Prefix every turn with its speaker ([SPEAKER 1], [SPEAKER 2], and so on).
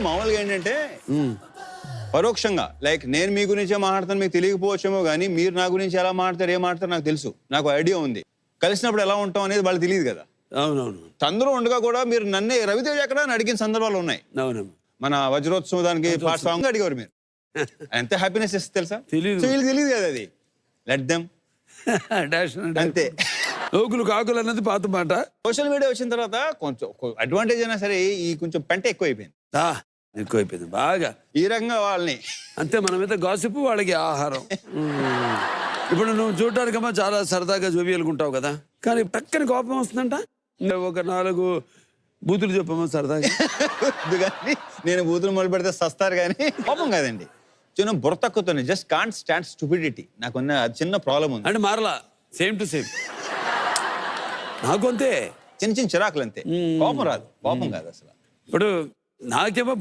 [SPEAKER 1] మామూలుగా ఏంటంటే పరోక్షంగా లైక్ నేను మీ గురించే మాట్లాడతాను, మీకు తెలియకపోవచ్చేమో కానీ మీరు నా గురించి ఎలా మాట్లాడతారు, ఏం మాట్లాడతారు నాకు తెలుసు, నాకు ఐడియా ఉంది. కలిసినప్పుడు ఎలా ఉంటాం అనేది వాళ్ళకి తెలియదు కదా.
[SPEAKER 2] అవునవును.
[SPEAKER 1] అందరూ ఉండగా కూడా మీరు నన్నే రవితేజ ఎక్కడ అని అడిగిన సందర్భాలు ఉన్నాయి.
[SPEAKER 2] అవును.
[SPEAKER 1] మన వజ్రోత్సవం దానికి పాట సాంగ్ అడిగారు మీరు. ఎంత హ్యాపీనెస్ ఇస్తుంది తెలుసా?
[SPEAKER 2] తెలియదు.
[SPEAKER 1] వీళ్ళకి తెలియదు కదా అది. లెట్ దెమ్ అంతే.
[SPEAKER 2] ఓకులు కాకులు అన్నది పాత మాట.
[SPEAKER 1] సోషల్ మీడియా వచ్చిన తర్వాత కొంచెం అడ్వాంటేజ్ అయినా సరే ఈ కొంచెం పెంట ఎక్కువైపోయింది.
[SPEAKER 2] ఎక్కువైపోయింది బాగా.
[SPEAKER 1] ఈ రకంగా వాళ్ళని
[SPEAKER 2] అంతే, మన మీద గాసిపు వాళ్ళకి ఆహారం. ఇప్పుడు నువ్వు చూడటానికమ్మా చాలా సరదాగా జోవియలుకుంటావు కదా, కానీ పక్కన కోపం వస్తుందంట. ఒక 4 బూతులు చెప్పమ్మా సరదాగా.
[SPEAKER 1] కానీ నేను బూతులు మొదలు పెడితే సస్తారు కానీ కోపం కాదండి, చిన్న బుర్ర తక్కువతోనే. Just can't stand stupidity. నాకున్న చిన్న ప్రాబ్లం ఉంది.
[SPEAKER 2] అంటే మారలా, సేమ్ టు సేమ్ నాకు అంతే.
[SPEAKER 1] చిన్న చిన్న చిరాకులు అంతే, కోపం రాదు. కోపం కాదు అసలు.
[SPEAKER 2] ఇప్పుడు నాకేమో